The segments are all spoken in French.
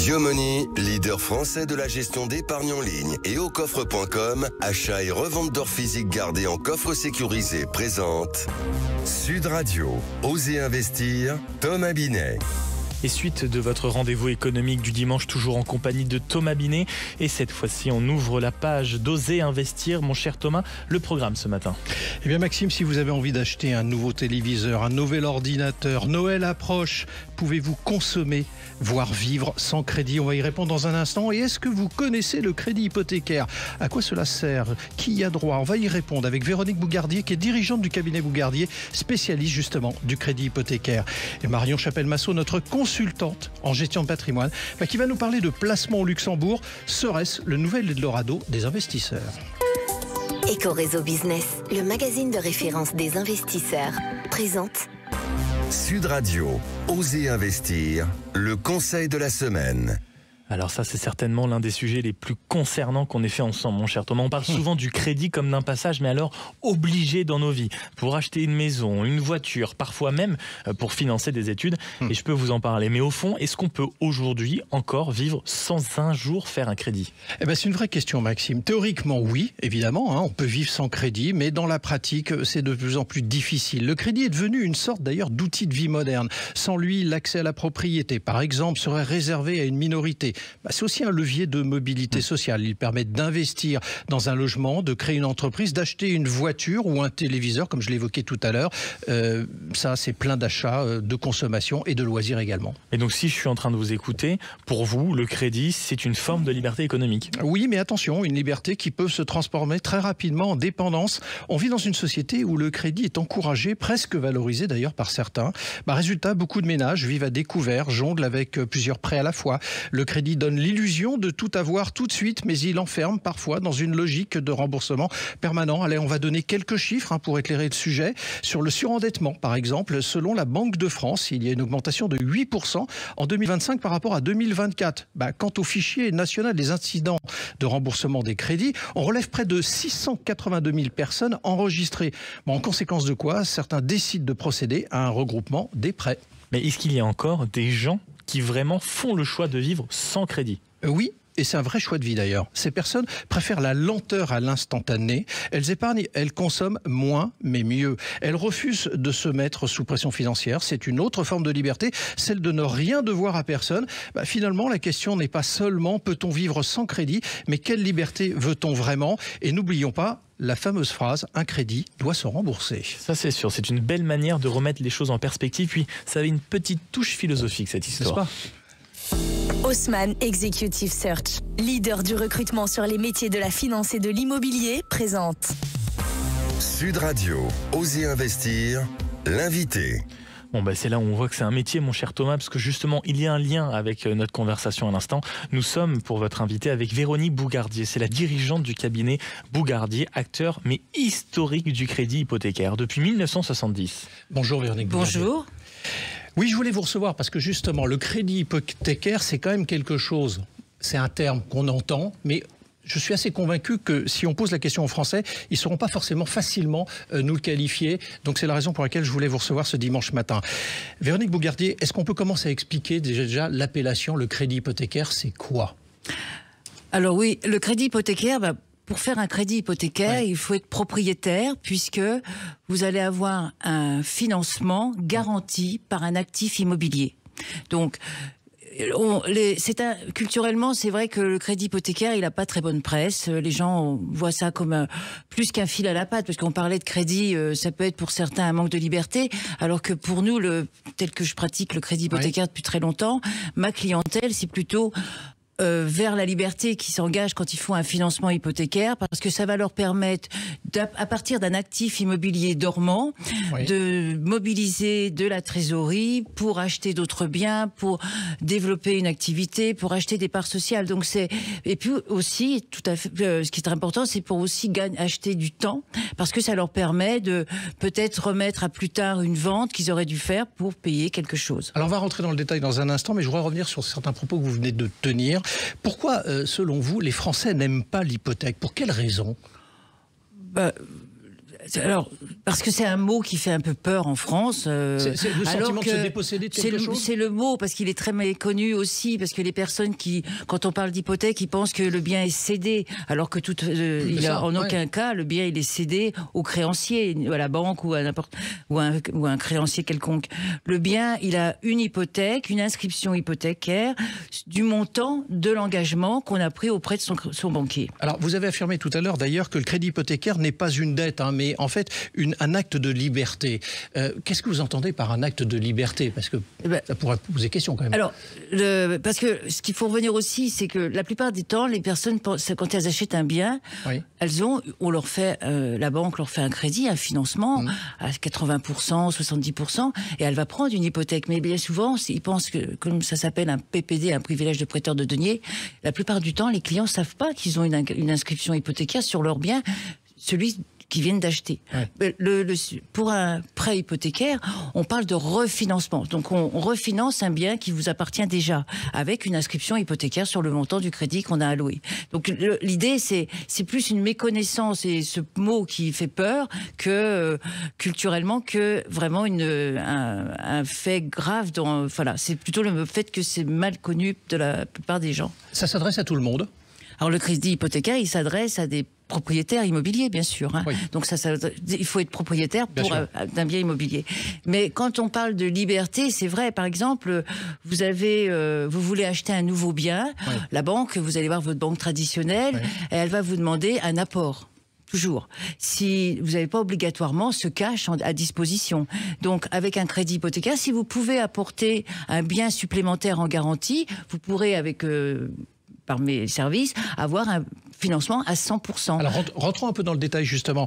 Yomoni, leader français de la gestion d'épargne en ligne et au coffre.com, achat et revente d'or physique gardé en coffre sécurisé présente Sud Radio, Osez investir, Thomas Binet. Et suite de votre rendez-vous économique du dimanche, toujours en compagnie de Thomas Binet. Et cette fois-ci, on ouvre la page d'Oser investir. Mon cher Thomas, le programme ce matin. Eh bien Maxime, si vous avez envie d'acheter un nouveau téléviseur, un nouvel ordinateur, Noël approche, pouvez-vous consommer, voire vivre sans crédit? On va y répondre dans un instant. Et est-ce que vous connaissez le crédit hypothécaire? À quoi cela sert? Qui y a droit? On va y répondre avec Véronique Bougardier, qui est dirigeante du cabinet Bougardier, spécialiste justement du crédit hypothécaire. Et Marion Chapelle-Massot, notre consultante en gestion de patrimoine, qui va nous parler de placement au Luxembourg. Serait-ce le nouvel Eldorado des investisseurs? Éco-réseau Business, le magazine de référence des investisseurs, présente Sud Radio, Osez investir, le conseil de la semaine. Alors ça, c'est certainement l'un des sujets les plus concernants qu'on ait fait ensemble, mon cher Thomas. On parle souvent du crédit comme d'un passage, mais alors obligé dans nos vies. Pour acheter une maison, une voiture, parfois même pour financer des études. Et je peux vous en parler. Mais au fond, est-ce qu'on peut aujourd'hui encore vivre sans un jour faire un crédit? Eh ben, c'est une vraie question, Maxime. Théoriquement, oui, évidemment, on peut vivre sans crédit, mais dans la pratique, c'est de plus en plus difficile. Le crédit est devenu une sorte d'ailleurs d'outil de vie moderne. Sans lui, l'accès à la propriété, par exemple, serait réservé à une minorité. C'est aussi un levier de mobilité sociale. Il permet d'investir dans un logement, de créer une entreprise, d'acheter une voiture ou un téléviseur, comme je l'évoquais tout à l'heure. Ça, c'est plein d'achats, de consommation et de loisirs également. Et donc, si je suis en train de vous écouter, pour vous, le crédit, c'est une forme de liberté économique? Oui, mais attention, une liberté qui peut se transformer très rapidement en dépendance. On vit dans une société où le crédit est encouragé, presque valorisé d'ailleurs par certains. Résultat, beaucoup de ménages vivent à découvert, jonglent avec plusieurs prêts à la fois. Le crédit donne l'illusion de tout avoir tout de suite, mais il enferme parfois dans une logique de remboursement permanent. Allez, on va donner quelques chiffres pour éclairer le sujet. Sur le surendettement, par exemple, selon la Banque de France, il y a une augmentation de 8% en 2025 par rapport à 2024. Quant au fichier national des incidents de remboursement des crédits, on relève près de 682 000 personnes enregistrées. En conséquence de quoi, certains décident de procéder à un regroupement des prêts. Mais est-ce qu'il y a encore des gens qui vraiment font le choix de vivre sans crédit? Oui. Et c'est un vrai choix de vie d'ailleurs. Ces personnes préfèrent la lenteur à l'instantané. Elles épargnent, elles consomment moins mais mieux. Elles refusent de se mettre sous pression financière. C'est une autre forme de liberté, celle de ne rien devoir à personne. Finalement, la question n'est pas seulement peut-on vivre sans crédit, mais quelle liberté veut-on vraiment? Et n'oublions pas la fameuse phrase « un crédit doit se rembourser ». Ça, c'est sûr. C'est une belle manière de remettre les choses en perspective. Puis, ça avait une petite touche philosophique, cette histoire. N'est-ce pas? Haussmann Executive Search, leader du recrutement sur les métiers de la finance et de l'immobilier, présente Sud Radio, Osez investir, l'invité. C'est là où on voit que c'est un métier, mon cher Thomas, parce que justement, il y a un lien avec notre conversation à l'instant. Nous sommes, pour votre invité, avec Véronique Bougardier. C'est la dirigeante du cabinet Bougardier, acteur, mais historique du crédit hypothécaire, depuis 1970. Bonjour Véronique Bougardier. Bonjour. Oui, je voulais vous recevoir parce que justement, le crédit hypothécaire, c'est quand même quelque chose. C'est un terme qu'on entend, mais je suis assez convaincu que si on pose la question aux Français, ils ne sauront pas forcément facilement nous le qualifier. Donc c'est la raison pour laquelle je voulais vous recevoir ce dimanche matin. Véronique Bougardier, est-ce qu'on peut commencer à expliquer déjà l'appellation, le crédit hypothécaire, c'est quoi? Alors oui, le crédit hypothécaire... Pour faire un crédit hypothécaire, il faut être propriétaire puisque vous allez avoir un financement garanti par un actif immobilier. Donc, culturellement, c'est vrai que le crédit hypothécaire, il n'a pas très bonne presse. Les gens voient ça comme plus qu'un fil à la patte, parce qu'on parlait de crédit, ça peut être pour certains un manque de liberté, alors que pour nous, tel que je pratique le crédit hypothécaire depuis très longtemps, ma clientèle, c'est plutôt vers la liberté qui s'engage quand ils font un financement hypothécaire, parce que ça va leur permettre, à partir d'un actif immobilier dormant, de mobiliser de la trésorerie pour acheter d'autres biens, pour développer une activité, pour acheter des parts sociales. Donc et puis aussi, tout à fait, ce qui est important, c'est pour aussi acheter du temps, parce que ça leur permet de peut-être remettre à plus tard une vente qu'ils auraient dû faire pour payer quelque chose. Alors on va rentrer dans le détail dans un instant, mais je voudrais revenir sur certains propos que vous venez de tenir. Pourquoi, selon vous, les Français n'aiment pas l'hypothèque? Pour quelles raisons? Alors, parce que c'est un mot qui fait un peu peur en France. C'est le sentiment de se déposséder de quelque chose. C'est le mot, parce qu'il est très méconnu aussi, parce que les personnes qui, quand on parle d'hypothèque, ils pensent que le bien est cédé, alors que en aucun cas, le bien il est cédé au créancier, à la banque ou à n'importe ou un créancier quelconque. Le bien, il a une hypothèque, une inscription hypothécaire du montant de l'engagement qu'on a pris auprès de son banquier. Alors, vous avez affirmé tout à l'heure d'ailleurs que le crédit hypothécaire n'est pas une dette, hein, mais en fait un acte de liberté. Qu'est-ce que vous entendez par un acte de liberté? Parce que ça pourrait poser question quand même. Alors, parce que ce qu'il faut revenir aussi, c'est que la plupart du temps, les personnes, quand elles achètent un bien, on leur fait, la banque leur fait un crédit, un financement à 80%, 70%, et elle va prendre une hypothèque. Mais bien souvent, ils pensent que, comme ça s'appelle un PPD, un privilège de prêteur de deniers, la plupart du temps, les clients ne savent pas qu'ils ont une inscription hypothécaire sur leur bien, celui qu'ils viennent d'acheter. Ouais. Pour un prêt hypothécaire, on parle de refinancement. Donc on refinance un bien qui vous appartient déjà, avec une inscription hypothécaire sur le montant du crédit qu'on a alloué. Donc l'idée, c'est plus une méconnaissance et ce mot qui fait peur que culturellement que vraiment un fait grave. Voilà, c'est plutôt le fait que c'est mal connu de la plupart des gens. Ça s'adresse à tout le monde? Alors le crédit hypothécaire, il s'adresse à des propriétaires immobiliers, bien sûr. Hein. Oui. Donc il faut être propriétaire d'un bien immobilier. Mais quand on parle de liberté, c'est vrai. Par exemple, vous voulez acheter un nouveau bien. Oui. La banque, vous allez voir votre banque traditionnelle, et elle va vous demander un apport. Toujours. Si vous n'avez pas obligatoirement ce cash à disposition. Donc, avec un crédit hypothécaire, si vous pouvez apporter un bien supplémentaire en garantie, vous pourrez, par mes services, avoir un financement à 100%. Alors, rentrons un peu dans le détail, justement.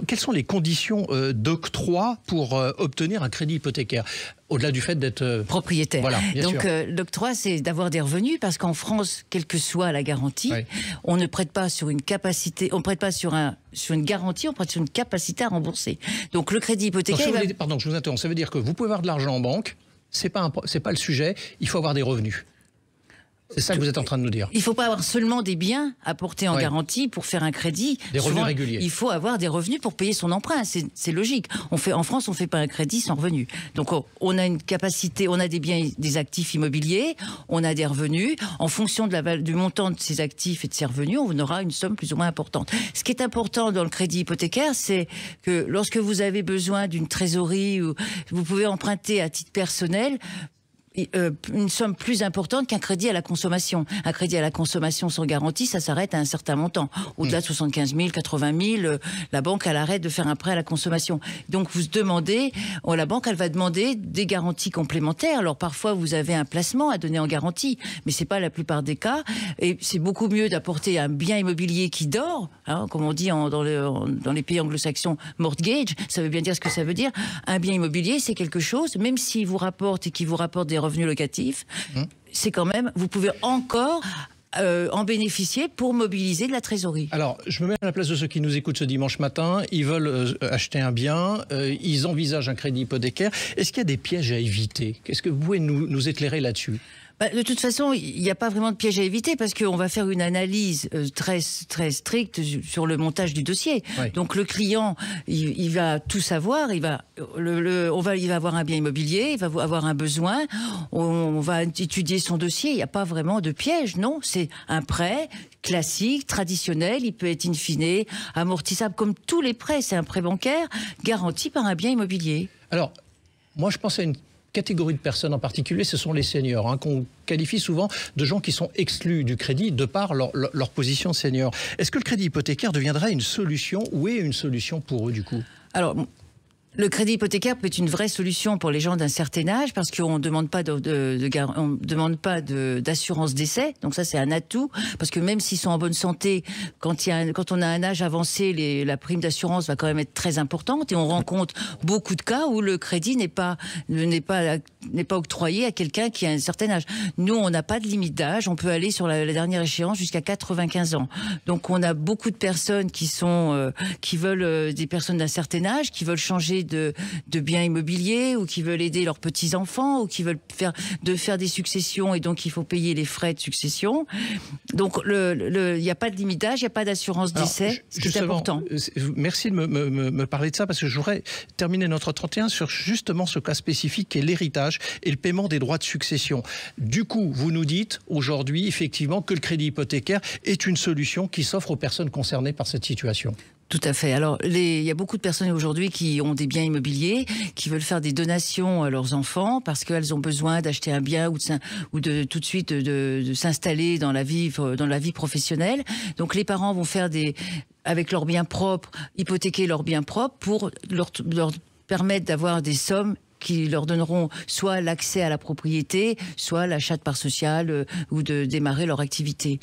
Quelles sont les conditions d'octroi pour obtenir un crédit hypothécaire, au-delà du fait d'être propriétaire? Voilà, donc, l'octroi, c'est d'avoir des revenus, parce qu'en France, quelle que soit la garantie, on ne prête pas sur une capacité, on prête pas sur une garantie, on prête sur une capacité à rembourser. Donc, le crédit hypothécaire... Pardon, je vous interromps. Ça veut dire que vous pouvez avoir de l'argent en banque, c'est pas le sujet, il faut avoir des revenus. C'est ça que vous êtes en train de nous dire. Il ne faut pas avoir seulement des biens à porter en garantie pour faire un crédit. Des revenus réguliers. Il faut avoir des revenus pour payer son emprunt. C'est logique. En France, on ne fait pas un crédit sans revenus. Donc, on a une capacité, on a des biens, des actifs immobiliers, on a des revenus. En fonction du montant de ces actifs et de ces revenus, on aura une somme plus ou moins importante. Ce qui est important dans le crédit hypothécaire, c'est que lorsque vous avez besoin d'une trésorerie, vous pouvez emprunter à titre personnel une somme plus importante qu'un crédit à la consommation. Un crédit à la consommation sans garantie, ça s'arrête à un certain montant. Au-delà de 75 000, 80 000, la banque, elle arrête de faire un prêt à la consommation. Donc, vous demandez, la banque, elle va demander des garanties complémentaires. Alors, parfois, vous avez un placement à donner en garantie, mais c'est pas la plupart des cas. Et c'est beaucoup mieux d'apporter un bien immobilier qui dort, hein, comme on dit dans les pays anglo-saxons, mortgage. Ça veut bien dire ce que ça veut dire. Un bien immobilier, c'est quelque chose, même s'il vous rapporte et qu'il vous rapporte des revenus locatifs, c'est quand même, vous pouvez encore en bénéficier pour mobiliser de la trésorerie. Alors, je me mets à la place de ceux qui nous écoutent ce dimanche matin. Ils veulent acheter un bien, ils envisagent un crédit hypothécaire. Est-ce qu'il y a des pièges à éviter? Qu'est-ce que vous pouvez nous éclairer là-dessus? De toute façon, il n'y a pas vraiment de piège à éviter, parce qu'on va faire une analyse très stricte sur le montage du dossier. Oui. Donc le client, il va tout savoir, il va avoir un bien immobilier, il va avoir un besoin, on va étudier son dossier. Il n'y a pas vraiment de piège, non. C'est un prêt classique, traditionnel, il peut être in fine amortissable comme tous les prêts. C'est un prêt bancaire garanti par un bien immobilier. Alors, moi je pense à une catégorie de personnes en particulier, ce sont les seniors, hein, qu'on qualifie souvent de gens qui sont exclus du crédit de par leur position de senior. Est-ce que le crédit hypothécaire deviendrait une solution, ou est une solution pour eux du coup? Alors, le crédit hypothécaire peut être une vraie solution pour les gens d'un certain âge, parce qu'on ne demande pas d'assurance décès. Donc ça, c'est un atout, parce que même s'ils sont en bonne santé, quand on a un âge avancé, la prime d'assurance va quand même être très importante, et on rencontre beaucoup de cas où le crédit n'est pas octroyé à quelqu'un qui a un certain âge. Nous, on n'a pas de limite d'âge. On peut aller sur la dernière échéance jusqu'à 95 ans. Donc on a beaucoup de personnes qui veulent, des personnes d'un certain âge, qui veulent changer projet de biens immobiliers ou qui veulent aider leurs petits-enfants ou qui veulent faire des successions et donc il faut payer les frais de succession. Donc il n'y a pas de limitage, il n'y a pas d'assurance décès, ce qui est important. Merci de me parler de ça parce que je voudrais terminer notre 31 sur justement ce cas spécifique qui est l'héritage et le paiement des droits de succession. Du coup, vous nous dites aujourd'hui effectivement que le crédit hypothécaire est une solution qui s'offre aux personnes concernées par cette situation. Tout à fait. Alors, il y a beaucoup de personnes aujourd'hui qui ont des biens immobiliers, qui veulent faire des donations à leurs enfants parce qu'elles ont besoin d'acheter un bien ou de tout de suite de s'installer dans la vie professionnelle. Donc, les parents vont faire avec leurs biens propres, hypothéquer leurs biens propres pour leur permettre d'avoir des sommes qui leur donneront soit l'accès à la propriété, soit l'achat de parts sociales ou de démarrer leur activité.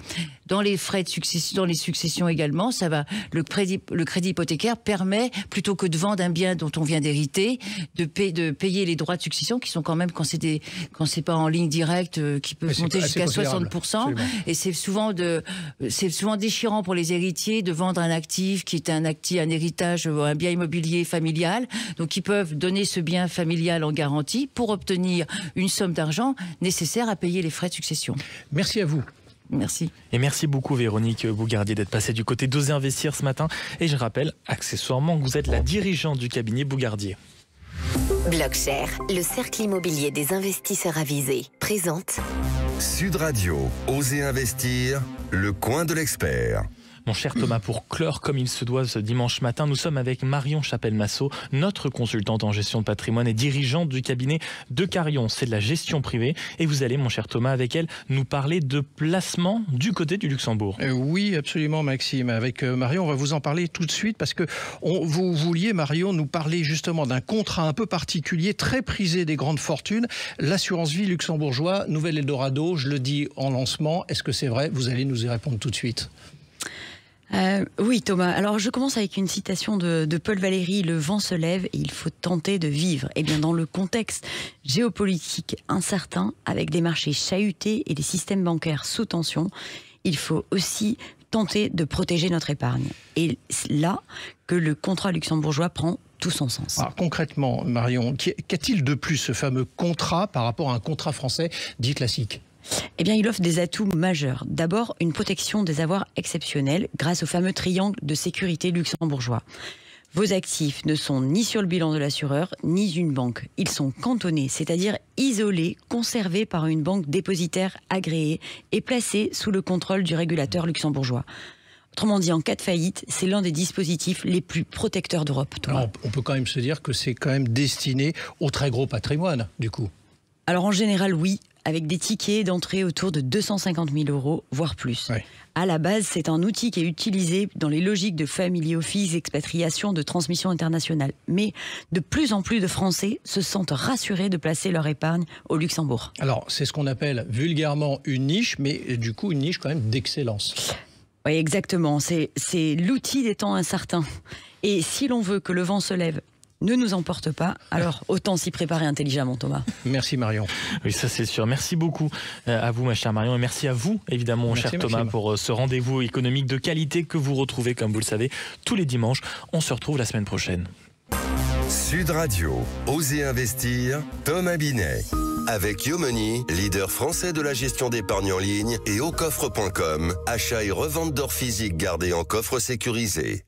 Dans les frais de succession, dans les successions également, le crédit hypothécaire permet, plutôt que de vendre un bien dont on vient d'hériter, de payer les droits de succession qui sont quand même, quand c'est pas en ligne directe, qui peuvent monter jusqu'à 60%. Absolument. Et c'est souvent déchirant pour les héritiers de vendre un actif qui est un héritage, un bien immobilier familial. Donc ils peuvent donner ce bien familial en garantie pour obtenir une somme d'argent nécessaire à payer les frais de succession. Merci à vous. Merci. Et merci beaucoup Véronique Bougardier d'être passée du côté d'Oser Investir ce matin. Et je rappelle accessoirement que vous êtes la dirigeante du cabinet Bougardier. Blockshare, le cercle immobilier des investisseurs avisés, présente Sud Radio, Oser Investir, le coin de l'expert. Mon cher Thomas, pour clore comme il se doit ce dimanche matin, nous sommes avec Marion Chapelle-Massot, notre consultante en gestion de patrimoine et dirigeante du cabinet de Carion. C'est de la gestion privée. Et vous allez, mon cher Thomas, avec elle, nous parler de placement du côté du Luxembourg. Oui, absolument, Maxime. Avec Marion, on va vous en parler tout de suite parce que vous vouliez, Marion, nous parler justement d'un contrat un peu particulier, très prisé des grandes fortunes, l'assurance vie luxembourgeois, Nouvel Eldorado. Je le dis en lancement. Est-ce que c'est vrai? Vous allez nous y répondre tout de suite. Oui, Thomas. Alors, je commence avec une citation de Paul Valéry. Le vent se lève et il faut tenter de vivre. Eh bien, dans le contexte géopolitique incertain, avec des marchés chahutés et des systèmes bancaires sous tension, il faut aussi tenter de protéger notre épargne. Et là que le contrat luxembourgeois prend tout son sens. Alors, concrètement, Marion, qu'a-t-il de plus ce fameux contrat par rapport à un contrat français dit classique ? Eh bien, il offre des atouts majeurs. D'abord, une protection des avoirs exceptionnelle grâce au fameux triangle de sécurité luxembourgeois. Vos actifs ne sont ni sur le bilan de l'assureur, ni une banque. Ils sont cantonnés, c'est-à-dire isolés, conservés par une banque dépositaire agréée et placés sous le contrôle du régulateur luxembourgeois. Autrement dit, en cas de faillite, c'est l'un des dispositifs les plus protecteurs d'Europe. Alors, on peut quand même se dire que c'est quand même destiné au très gros patrimoine, du coup. Alors, en général, oui, avec des tickets d'entrée autour de 250 000 €, voire plus. Oui. À la base, c'est un outil qui est utilisé dans les logiques de family office, expatriation, de transmission internationale. Mais de plus en plus de Français se sentent rassurés de placer leur épargne au Luxembourg. Alors, c'est ce qu'on appelle vulgairement une niche, mais du coup, une niche quand même d'excellence. Oui, exactement. C'est l'outil des temps incertains. Et si l'on veut que le vent se lève, ne nous emporte pas, alors autant s'y préparer intelligemment, Thomas. Merci Marion. Oui, ça c'est sûr. Merci beaucoup à vous, ma chère Marion, et merci à vous, évidemment, mon cher Thomas, pour ce rendez-vous économique de qualité que vous retrouvez, comme vous le savez, tous les dimanches. On se retrouve la semaine prochaine. Sud Radio, Oser Investir, Thomas Binet. Avec Yomoni, leader français de la gestion d'épargne en ligne, et aucoffre.com, achat et revente d'or physique gardé en coffre sécurisé.